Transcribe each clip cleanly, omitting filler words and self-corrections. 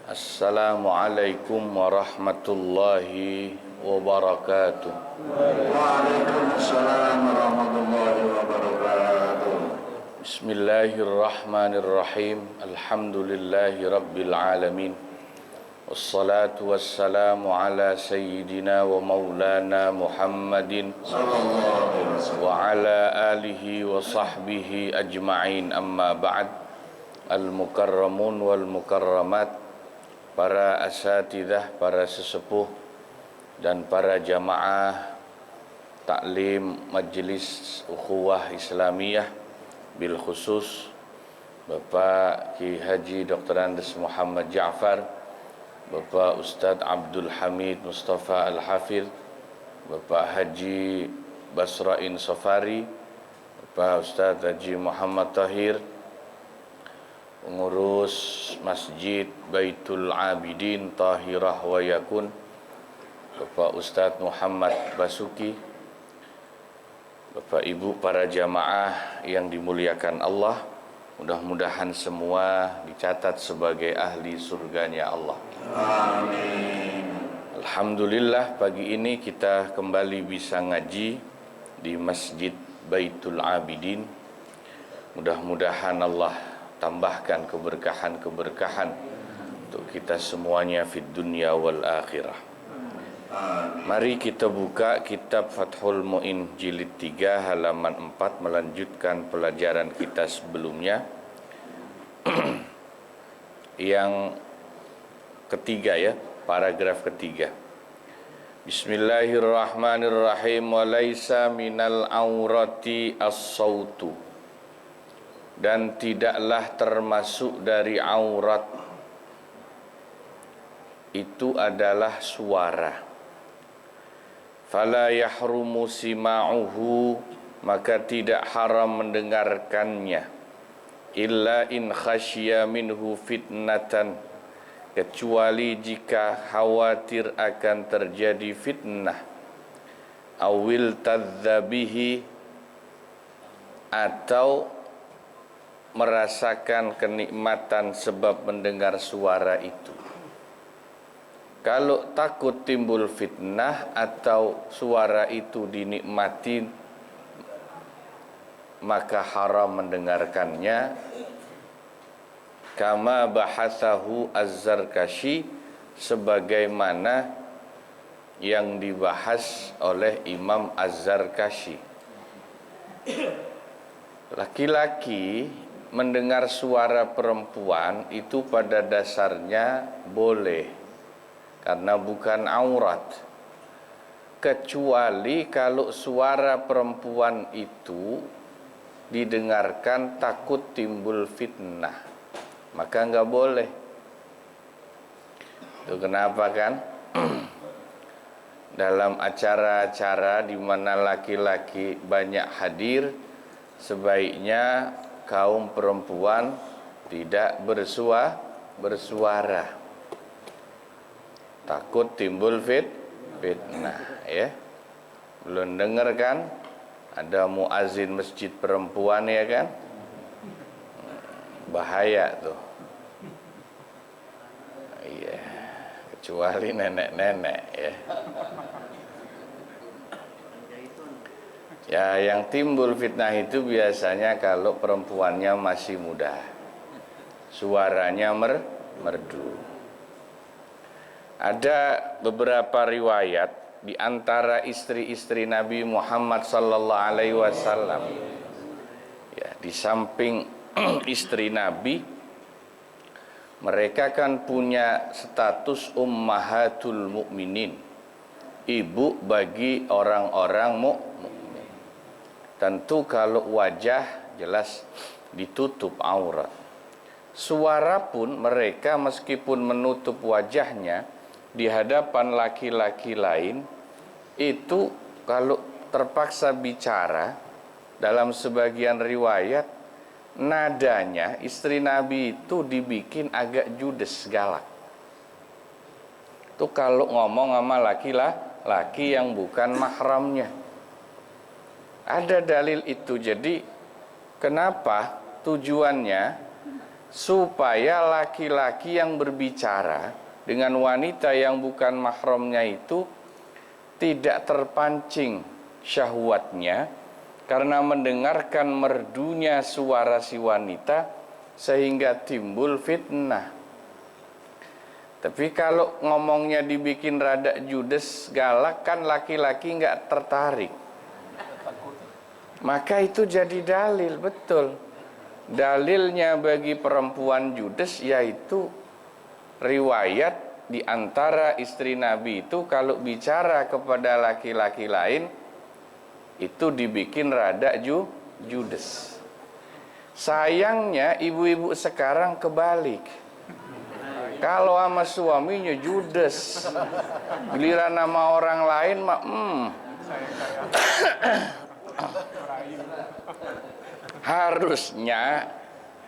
Assalamualaikum warahmatullahi wabarakatuh. Waalaikumsalam warahmatullahi wabarakatuh. Bismillahirrahmanirrahim. Alhamdulillahi rabbil alamin. Wassalatu wassalamu ala sayyidina wa maulana Muhammadin wa ala alihi wa sahbihi ajma'in, amma ba'd. Al-mukarramun wal mukarramat, para asatidzah, para sesepuh dan para jamaah taklim Majelis Ukhuwah Islamiyah, bil khusus Bapak Ki Haji Dr. Andes Muhammad Ja'far, Bapak Ustadz Abdul Hamid Mustafa Al-Hafidh, Bapak Haji Basrain Safari, Bapak Ustadz Haji Muhammad Tahir, pengurus Masjid Baitul Abidin Tahirah wa Yakun, Bapak Ustadz Muhammad Basuki, Bapak Ibu para jamaah yang dimuliakan Allah, mudah-mudahan semua dicatat sebagai ahli surganya Allah. Amin. Alhamdulillah, pagi ini kita kembali bisa ngaji di Masjid Baitul Abidin. Mudah-mudahan Allah tambahkan keberkahan-keberkahan untuk kita semuanya fid dunya wal akhirah. Mari kita buka kitab Fathul Mu'in jilid 3 halaman 4, melanjutkan pelajaran kita sebelumnya yang ketiga ya, paragraf ketiga. Bismillahirrahmanirrahim. Wa laisa minal aurati as-sautu, dan tidaklah termasuk dari aurat itu adalah suara. Fala yahrumu sima'uhu, maka tidak haram mendengarkannya, illa in khasya minhu fitnatan, kecuali jika khawatir akan terjadi fitnah, awil tadzabihi, atau merasakan kenikmatan sebab mendengar suara itu. Kalau takut timbul fitnah atau suara itu dinikmati, maka haram mendengarkannya. Kama bahasahu Az-Zarkashi, sebagaimana yang dibahas oleh Imam Az-Zarkashi. Laki-laki mendengar suara perempuan itu pada dasarnya boleh, karena bukan aurat, kecuali kalau suara perempuan itu didengarkan takut timbul fitnah, maka nggak boleh. Itu kenapa kan? Dalam acara-acara di mana laki-laki banyak hadir, sebaiknya kaum perempuan tidak bersuara, takut timbul fitnah ya. Belum dengar kan ada muazin masjid perempuan ya kan? Bahaya tuh. Iya, kecuali nenek-nenek ya. Ya, yang timbul fitnah itu biasanya kalau perempuannya masih muda, suaranya merdu. Ada beberapa riwayat di antara istri-istri Nabi Muhammad sallallahu alaihi wasallam. Ya, di samping istri Nabi, mereka kan punya status ummahatul mukminin, ibu bagi orang-orang mukmin. Tentu kalau wajah jelas ditutup aurat. Suara pun mereka meskipun menutup wajahnya di hadapan laki-laki lain, itu kalau terpaksa bicara, dalam sebagian riwayat nadanya istri Nabi itu dibikin agak judes, galak. Itu kalau ngomong sama laki-laki yang bukan mahramnya. Ada dalil itu. Jadi kenapa tujuannya supaya laki-laki yang berbicara dengan wanita yang bukan mahramnya itu tidak terpancing syahwatnya karena mendengarkan merdunya suara si wanita sehingga timbul fitnah. Tapi kalau ngomongnya dibikin rada judes, galak, kan laki-laki nggak tertarik. Maka itu jadi dalil, betul. Dalilnya bagi perempuan judes yaitu riwayat di antara istri Nabi itu kalau bicara kepada laki-laki lain itu dibikin rada judes. Sayangnya ibu-ibu sekarang kebalik. Kalau sama suaminya judes, giliran nama orang lain mah harusnya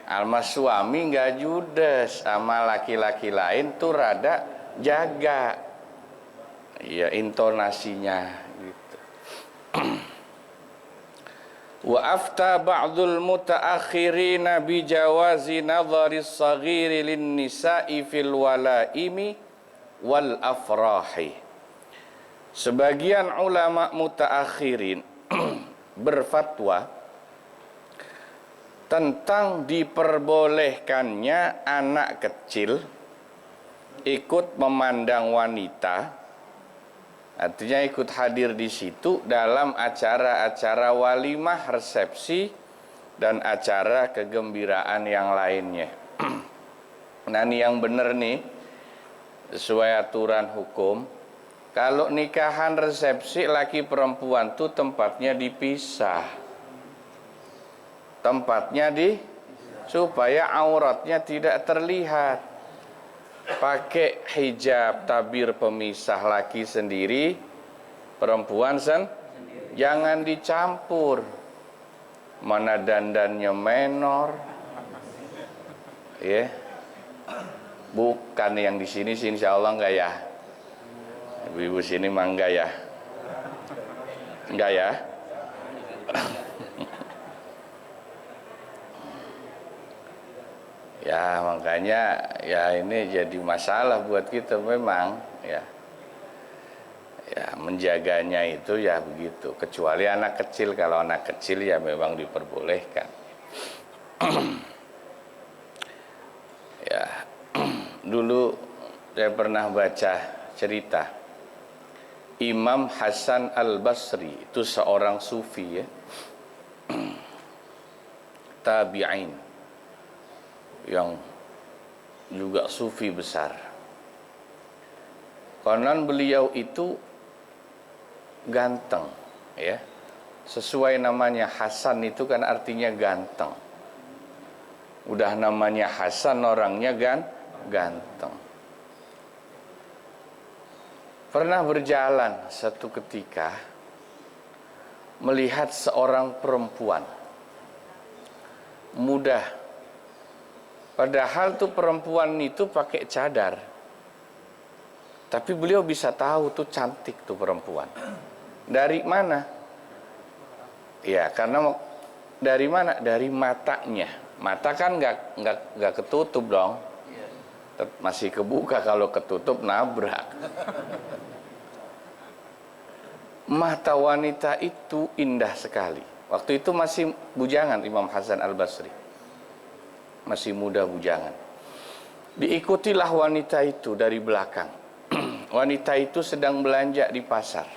sama suami nggak judes, sama laki-laki lain tuh rada jaga, ya intonasinya gitu. Wa afta ba'dul mutaakhirina bi jawazi nadhari as-saghiri lin nisa'i fil walaimi wal afrahi. Sebagian ulama mutaakhirin berfatwa tentang diperbolehkannya anak kecil ikut memandang wanita. Artinya ikut hadir di situ dalam acara-acara walimah, resepsi, dan acara kegembiraan yang lainnya. Nah ini yang benar nih, sesuai aturan hukum. Kalau nikahan resepsi laki perempuan tuh tempatnya dipisah. Tempatnya supaya auratnya tidak terlihat. Pakai hijab tabir pemisah, laki sendiri, perempuan jangan dicampur. Mana dandannya menor, ya, bukan yang di sini sih insya Allah enggak ya. Ibu-ibu sini mah enggak ya, enggak ya. Ya makanya ya ini jadi masalah buat kita memang ya. Ya menjaganya itu ya begitu. Kecuali anak kecil, kalau anak kecil ya memang diperbolehkan. Ya dulu saya pernah baca cerita Imam Hasan Al-Basri, itu seorang sufi ya. Tabi'in yang juga sufi besar. Konon beliau itu ganteng ya. Sesuai namanya Hasan itu kan artinya ganteng. Udah namanya Hasan orangnya ganteng. Pernah berjalan satu ketika melihat seorang perempuan muda. Padahal tuh perempuan itu pakai cadar. Tapi beliau bisa tahu tuh cantik tuh perempuan. Dari mana? Ya, karena dari mana? Dari matanya. Mata kan nggak ketutup dong. Masih kebuka, kalau ketutup nabrak. Mata wanita itu indah sekali. Waktu itu masih bujangan Imam Hasan Al-Basri. Masih muda bujangan. Diikutilah wanita itu dari belakang. Wanita itu sedang belanja di pasar.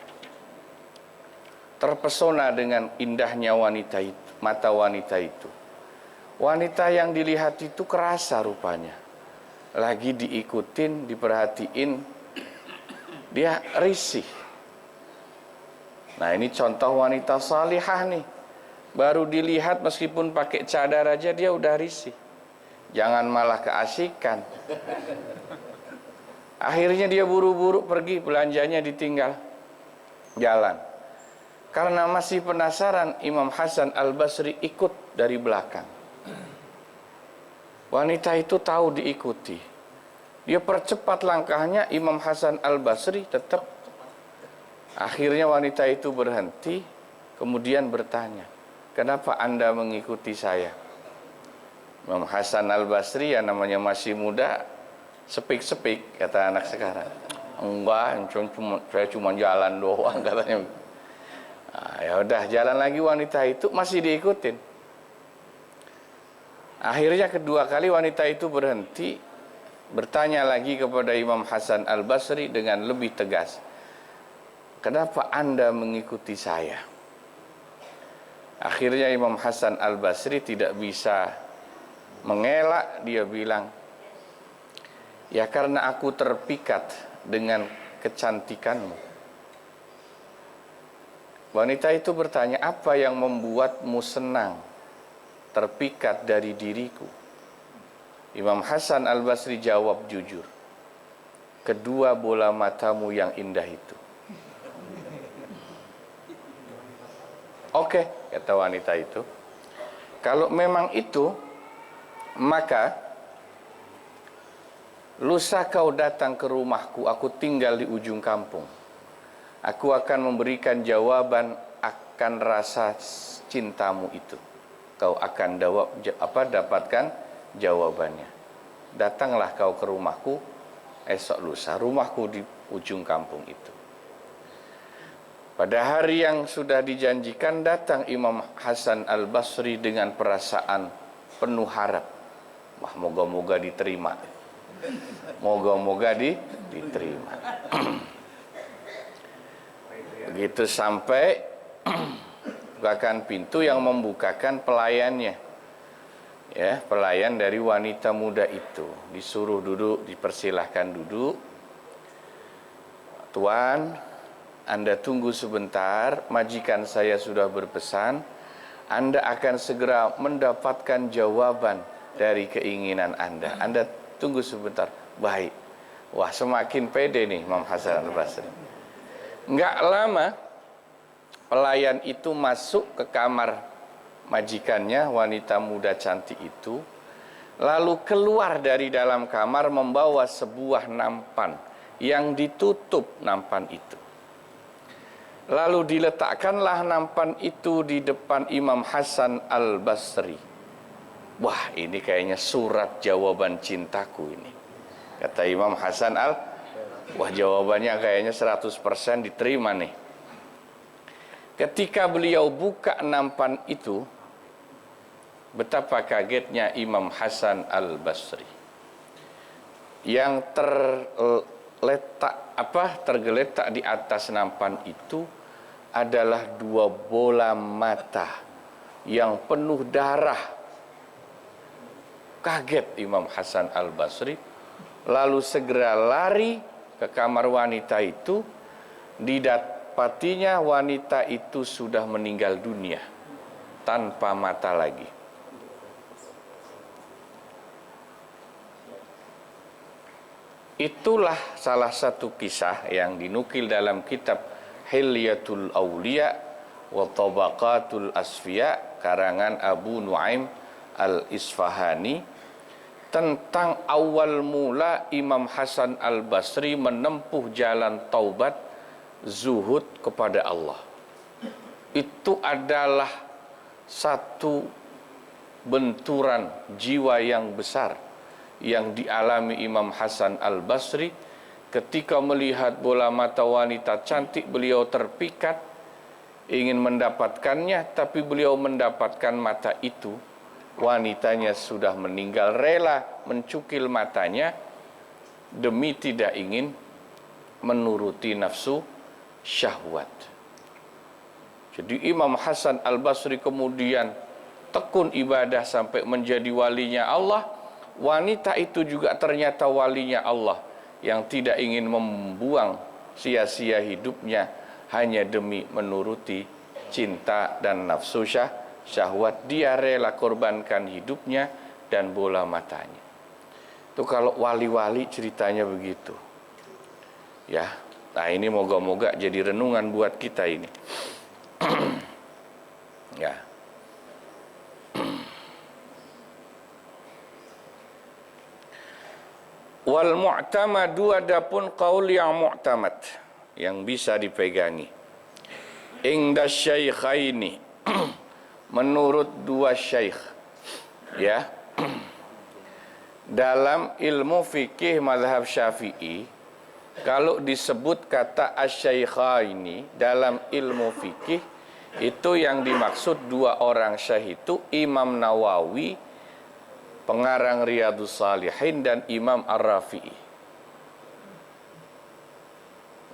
Terpesona dengan indahnya wanita itu, mata wanita itu. Wanita yang dilihat itu kerasa rupanya. Lagi diikutin, diperhatiin, dia risih. Nah ini contoh wanita salihah nih. Baru dilihat meskipun pakai cadar aja dia udah risih. Jangan malah keasikan. Akhirnya dia buru-buru pergi, belanjanya ditinggal jalan. Karena masih penasaran, Imam Hasan Al-Basri ikut dari belakang. Wanita itu tahu diikuti. Dia percepat langkahnya, Imam Hasan Al-Basri tetap. Akhirnya wanita itu berhenti, kemudian bertanya, "Kenapa Anda mengikuti saya?" Imam Hasan Al-Basri yang namanya masih muda, sepik-sepik kata anak sekarang. Enggak, saya cuma jalan doang katanya. Nah, ya udah jalan lagi, wanita itu masih diikutin. Akhirnya kedua kali wanita itu berhenti, bertanya lagi kepada Imam Hasan Al-Basri dengan lebih tegas. Kenapa Anda mengikuti saya? Akhirnya Imam Hasan Al-Basri tidak bisa mengelak, dia bilang, ya karena aku terpikat dengan kecantikanmu. Wanita itu bertanya, apa yang membuatmu senang, terpikat dari diriku? Imam Hasan Al-Basri jawab jujur, kedua bola matamu yang indah itu. Oke, kata wanita itu, kalau memang itu, maka lusa kau datang ke rumahku, aku tinggal di ujung kampung. Aku akan memberikan jawaban akan rasa cintamu itu. Kau akan dapatkan jawabannya. Datanglah kau ke rumahku esok lusa, rumahku di ujung kampung itu. Pada hari yang sudah dijanjikan, datang Imam Hasan Al-Basri dengan perasaan penuh harap. Wah, moga-moga diterima. Moga-moga diterima. Begitu sampai bukakan pintu, yang membukakan pelayannya. Ya, pelayan dari wanita muda itu. Disuruh duduk, dipersilahkan duduk. Tuan, Anda tunggu sebentar, majikan saya sudah berpesan, Anda akan segera mendapatkan jawaban dari keinginan Anda. Anda tunggu sebentar. Baik. Wah, semakin pede nih Imam Hasan Al-Basri. Enggak lama pelayan itu masuk ke kamar majikannya, wanita muda cantik itu, lalu keluar dari dalam kamar membawa sebuah nampan yang ditutup nampan itu. Lalu diletakkanlah nampan itu di depan Imam Hasan Al-Basri. Wah, ini kayaknya surat jawaban cintaku ini, kata Imam Hasan wah, jawabannya kayaknya 100% diterima nih. Ketika beliau buka nampan itu, betapa kagetnya Imam Hasan Al-Basri. Yang tergeletak di atas nampan itu adalah dua bola mata yang penuh darah. Kaget Imam Hasan Al-Basri, lalu segera lari ke kamar wanita itu. Didapatinya wanita itu sudah meninggal dunia tanpa mata lagi. Itulah salah satu kisah yang dinukil dalam kitab Hilyatul Awliya wa Tabaqatul Asfiya karangan Abu Nuaim Al-Isfahani, tentang awal mula Imam Hasan Al-Basri menempuh jalan taubat, zuhud kepada Allah. Itu adalah satu benturan jiwa yang besar yang dialami Imam Hasan Al-Basri ketika melihat bola mata wanita cantik. Beliau terpikat, ingin mendapatkannya, tapi beliau mendapatkan mata itu, wanitanya sudah meninggal, rela mencukil matanya demi tidak ingin menuruti nafsu syahwat. Jadi Imam Hasan Al-Basri kemudian tekun ibadah sampai menjadi walinya Allah. Wanita itu juga ternyata walinya Allah yang tidak ingin membuang sia-sia hidupnya hanya demi menuruti cinta dan nafsu syahwat. Dia rela korbankan hidupnya dan bola matanya. Itu kalau wali-wali ceritanya begitu. Ya, nah ini moga-moga jadi renungan buat kita ini. Ya. Wal mu'tamadu, adapun qaul yang mu'tamad, yang bisa dipegangi. Ingda syaikhaini, menurut dua syaikh, ya, Dalam ilmu fikih mazhab Syafi'i, kalau disebut kata asy-syaikhaini dalam ilmu fikih, itu yang dimaksud dua orang syekh itu Imam Nawawi, pengarang Riyadhus Shalihin, dan Imam Ar-Rafi'i.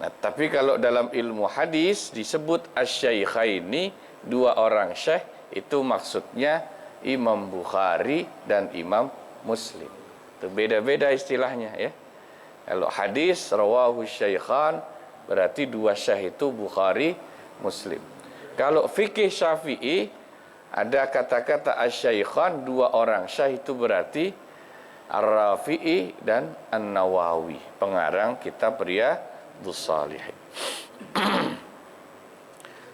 Nah, tapi kalau dalam ilmu hadis disebut asy-syaikhaini, dua orang syekh, itu maksudnya Imam Bukhari dan Imam Muslim. Itu beda-beda istilahnya ya. Kalau hadis rawahu syaikhan, berarti dua syekh itu Bukhari, Muslim. Kalau fikih Syafi'i ada kata-kata asy-syaikhan, dua orang syekh itu berarti Ar-Rafi'i dan An-Nawawi, pengarang kitab Riyadhus Shalihin.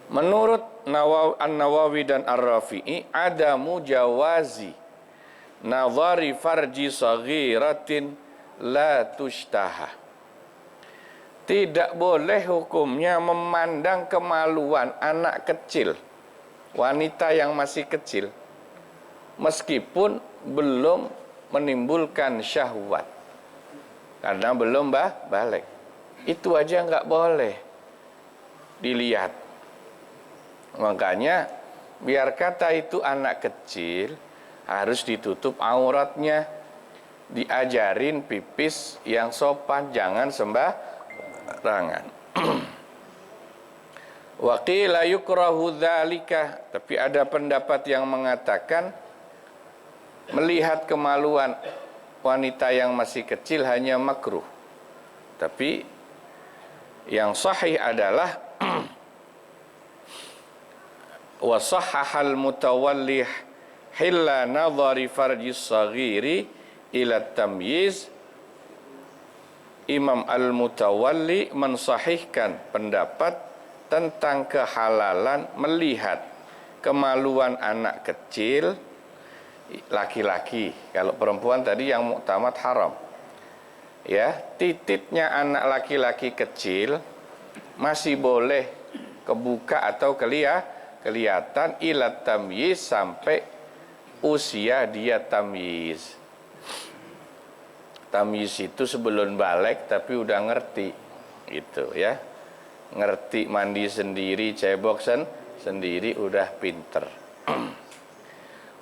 Menurut An-Nawawi dan Ar-Rafi'i, ada mujawazi nazari farji saghiratin la tushtaha. Tidak boleh hukumnya memandang kemaluan anak kecil, wanita yang masih kecil, meskipun belum menimbulkan syahwat, karena belum balik. Itu aja nggak boleh dilihat. Makanya biar kata itu anak kecil, harus ditutup auratnya, diajarin pipis yang sopan, jangan sembarangan. Wa qila yukrahu dzalika, tapi ada pendapat yang mengatakan melihat kemaluan wanita yang masih kecil hanya makruh. Tapi yang sahih adalah wa sahhahal mutawalli hilla nadhari farjis saghiri ila tamyiz. Imam Al-Mutawalli mensahihkan pendapat tentang kehalalan melihat kemaluan anak kecil laki-laki. Kalau perempuan tadi yang muktamad haram. Ya, titiknya anak laki-laki kecil masih boleh kebuka atau kelihatan ila tamyiz, sampai usia dia tamyiz. Tamyiz itu sebelum balik tapi udah ngerti gitu ya. Ngerti mandi sendiri, cebok sendiri, udah pinter.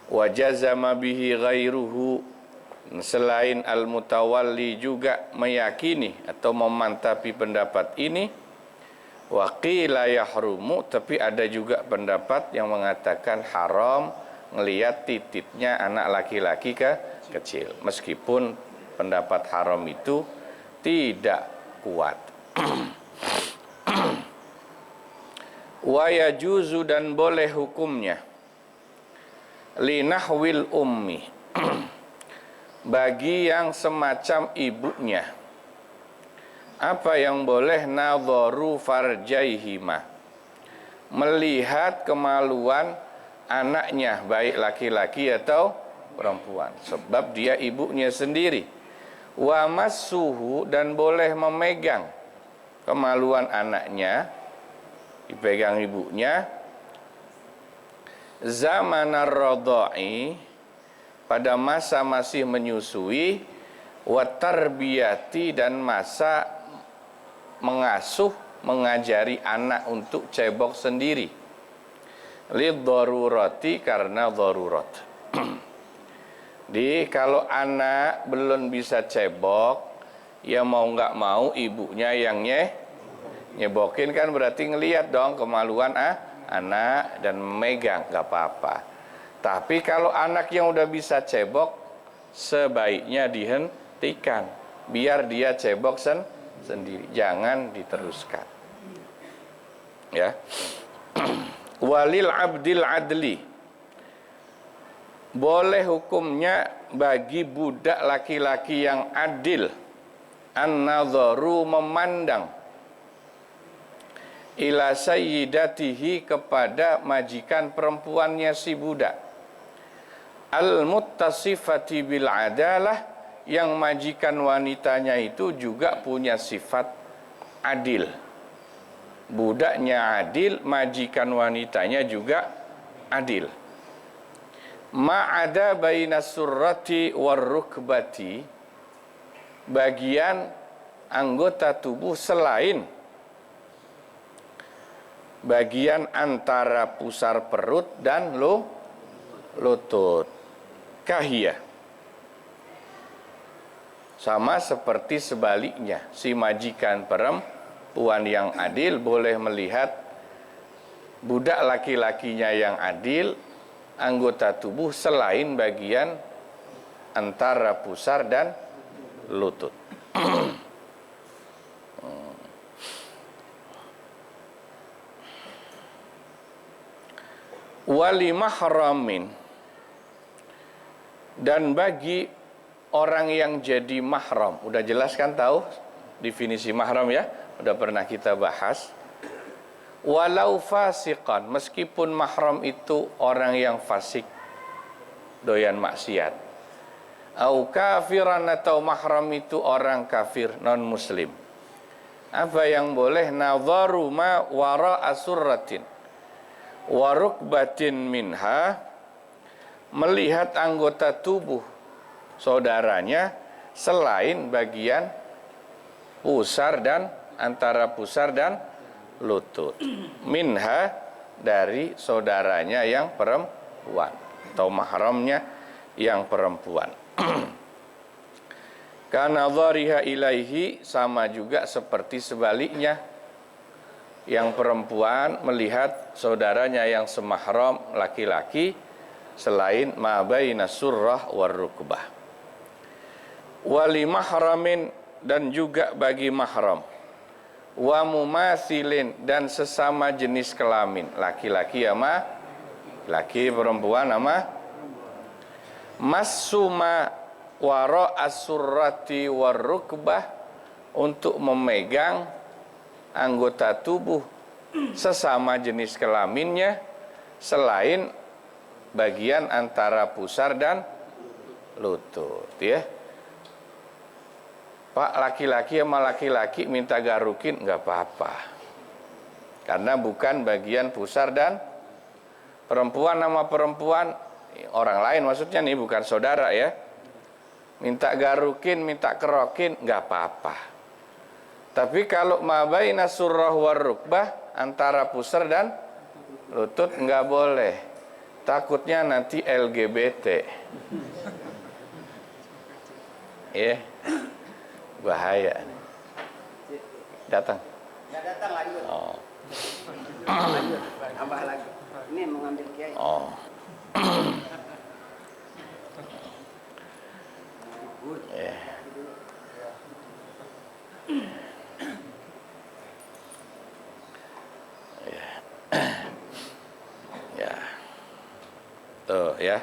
Wa jazama bihi ghairuhu, selain Al-Mutawalli juga meyakini atau memantapi pendapat ini. Wa qila yahrumu, tapi ada juga pendapat yang mengatakan haram ngelihat titiknya anak laki-laki kecil, meskipun pendapat haram itu tidak kuat. Wa yajuzu, dan boleh hukumnya linahwil ummi, bagi yang semacam ibunya. Apa yang boleh? Nadharu farjaihima, melihat kemaluan anaknya, baik laki-laki atau perempuan, sebab dia ibunya sendiri. Wa massuhu, dan boleh memegang kemaluan anaknya, dipegang ibunya. Zamanar radha'i, pada masa masih menyusui. Wa tarbiyati, dan masa mengasuh, mengajari anak untuk cebok sendiri. Lidharurati, karena darurat. Kalau anak belum bisa cebok, ya mau nggak mau ibunya yang nyebokin, kan berarti ngelihat dong kemaluan anak dan memegang, nggak apa-apa. Tapi kalau anak yang udah bisa cebok, sebaiknya dihentikan, biar dia cebok sendiri, jangan diteruskan. Ya. Walil abdil adli, boleh hukumnya bagi budak laki-laki yang adil, an-nadharu, memandang, ila sayyidatihi, kepada majikan perempuannya si budak, al-muttasifati bil adalah, yang majikan wanitanya itu juga punya sifat adil. Budaknya adil, majikan wanitanya juga adil. ma'ada bainas surrati warrukbati, bagian anggota tubuh selain bagian antara pusar perut dan lutut. Kahiyah, sama seperti sebaliknya, si majikan perempuan yang adil boleh melihat budak laki-lakinya yang adil anggota tubuh selain bagian antara pusar dan lutut. Wali mahramin, dan bagi orang yang jadi mahram. Udah jelas kan tahu definisi mahram ya? Udah pernah kita bahas. Walau fasiqan, meskipun mahram itu orang yang fasik, doyan maksiat. Au kafiran, atau mahram itu orang kafir non muslim. Apa yang boleh? Nadharu ma wara asurratin wa rukbatin minha, melihat anggota tubuh saudaranya selain bagian pusar dan antara pusar dan lutut. Minha, dari saudaranya yang perempuan atau mahramnya yang perempuan. Karena dhariha ilaihi, sama juga seperti sebaliknya, yang perempuan melihat saudaranya yang semahram laki-laki selain ma baina surrah war rukbah. Wali mahramin, dan juga bagi mahram. Wa mumathilin, dan sesama jenis kelamin, laki-laki sama laki, perempuan sama. Masuma wara as-surrati war rukbah, untuk memegang anggota tubuh sesama jenis kelaminnya selain bagian antara pusar dan lutut, ya. Pak, laki-laki sama laki-laki minta garukin nggak apa-apa, karena bukan bagian pusar, dan perempuan sama perempuan, orang lain maksudnya nih, bukan saudara ya, minta garukin, minta kerokin nggak apa-apa. Tapi kalau ma baina surrah war rukbah, antara pusar dan lutut, nggak boleh. Takutnya nanti LGBT. Ya, bahaya. Datang. Nggak datang lanjut. Oh. Lanjut, tambah lagi. Ini mengambil kiai. Oh. Ya. Ya. Tuh ya.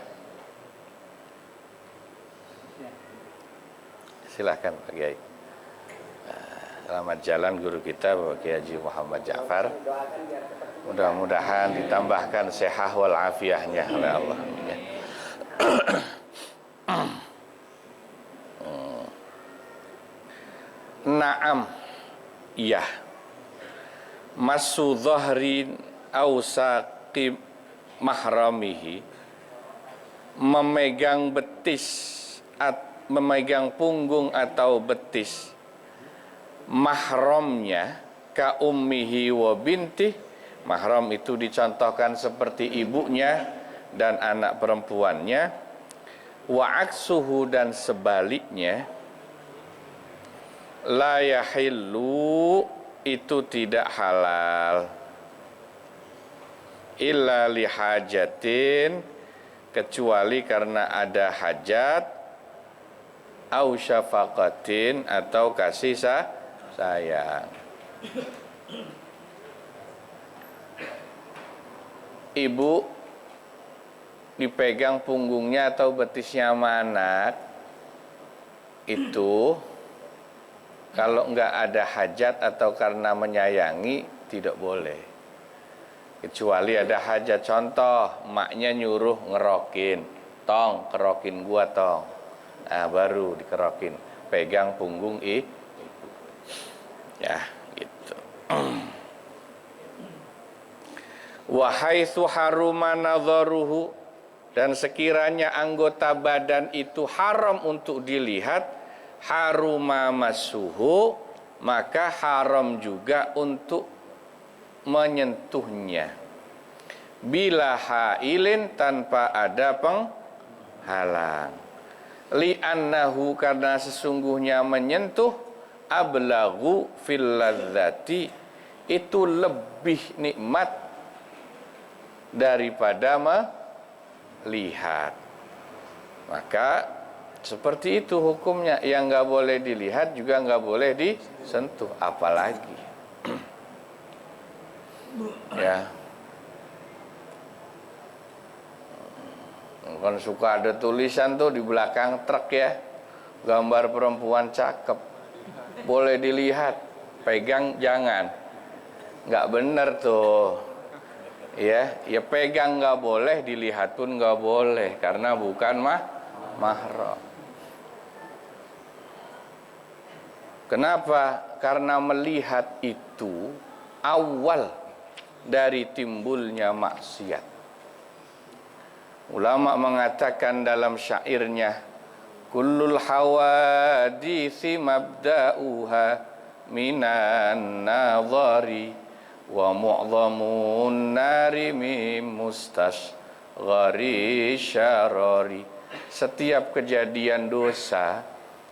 Silakan Pak Kiai. Selamat jalan guru kita Bapak Kiai Haji Muhammad Ja'far. Mudah-mudahan ditambahkan sehat wal afiahnya oleh Allah. Ya. Naam, iya. Masu dhahrin au saqib mahramihi, memegang betis, memegang punggung atau betis mahramnya, ka ummihi wa bintih. Mahram itu dicontohkan seperti ibunya dan anak perempuannya. Wa aksuhu, dan sebaliknya. La yahillu, itu tidak halal. Illa lihajatin, kecuali karena ada hajat. Au syafaqatin, atau kasih sayang. Ibu dipegang punggungnya atau betisnya sama anak, itu kalau enggak ada hajat atau karena menyayangi, tidak boleh. Kecuali ada hajat. Contoh, emaknya nyuruh ngerokin, tong, kerokin gua tong. Nah, baru dikerokin, pegang punggung ya, gitu. Wa haitsu haruma nadharuhu, Dan sekiranya anggota badan itu haram untuk dilihat, haruma masuhu, maka haram juga untuk menyentuhnya. Bila hailin, tanpa ada penghalang. Li'annahu, karena sesungguhnya menyentuh, ablagu fil ladzati, itu lebih nikmat daripada melihat. Maka seperti itu hukumnya, yang nggak boleh dilihat juga nggak boleh disentuh, apalagi ya. Kan suka ada tulisan tuh di belakang truk ya, gambar perempuan cakep, boleh dilihat, pegang jangan, nggak bener tuh. Ya pegang nggak boleh, dilihat pun nggak boleh, karena bukan mahram. Kenapa? Karena melihat itu awal dari timbulnya maksiat. Ulama mengatakan dalam syairnya, kullul hawadisi mabda'uha minan nadhari wa mu'dhamun nari mim mustasghari syarari. Setiap kejadian dosa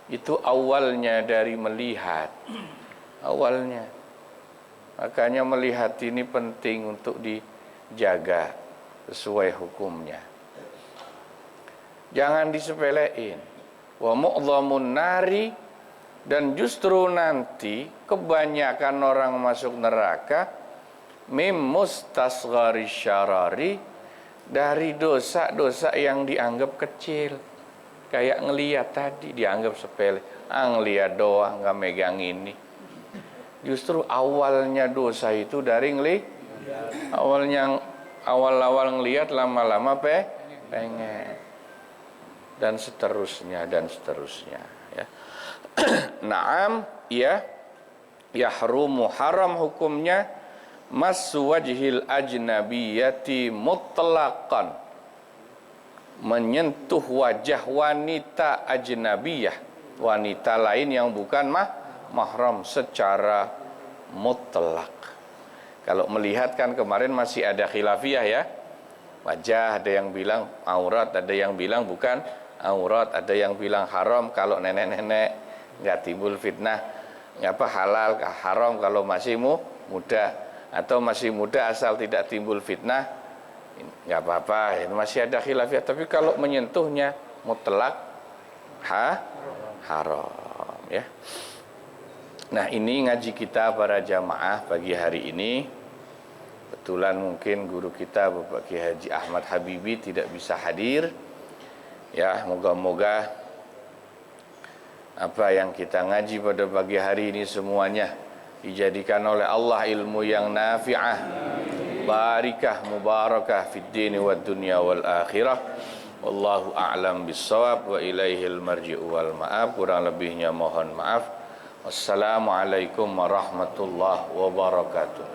itu awalnya dari melihat. Awalnya. Makanya melihat ini penting untuk dijaga sesuai hukumnya. Jangan disepelein. Wa mu'dhamun nari, dan justru nanti kebanyakan orang masuk neraka mim mustasghari syarari, dari dosa-dosa yang dianggap kecil. Kayak ngelihat tadi dianggap sepele, ngelihat doang, nggak megang ini. Justru awalnya dosa itu dari awal-awal ngelihat, lama-lama pengen, dan seterusnya ya. Naam, ya, yahrumu, haram hukumnya massu wajhil ajnabiyati mutlaqan, menyentuh wajah wanita ajnabiyah, wanita lain yang bukan mahram, secara mutlak. Kalau melihat kan kemarin masih ada khilafiyah ya, wajah ada yang bilang aurat, ada yang bilang bukan aurat, ada yang bilang haram kalau nenek-nenek, nggak timbul fitnah, apa halal haram kalau masih muda, atau masih muda asal tidak timbul fitnah, nggak apa-apa, ini masih ada khilafiyah. Tapi kalau menyentuhnya mutlak haram ya. Nah, ini ngaji kita para jamaah pagi hari ini. Kebetulan mungkin guru kita Bapak Kiai Haji Ahmad Habibi tidak bisa hadir. Ya, moga-moga apa yang kita ngaji pada pagi hari ini semuanya dijadikan oleh Allah ilmu yang nafi'ah, barikah, mubarakah fid dini wad dunya wal akhirah. Wallahu a'lam bissawab wa ilaihil marji'u wal ma'ab. Kurang lebihnya mohon maaf. Wassalamualaikum warahmatullahi wabarakatuh.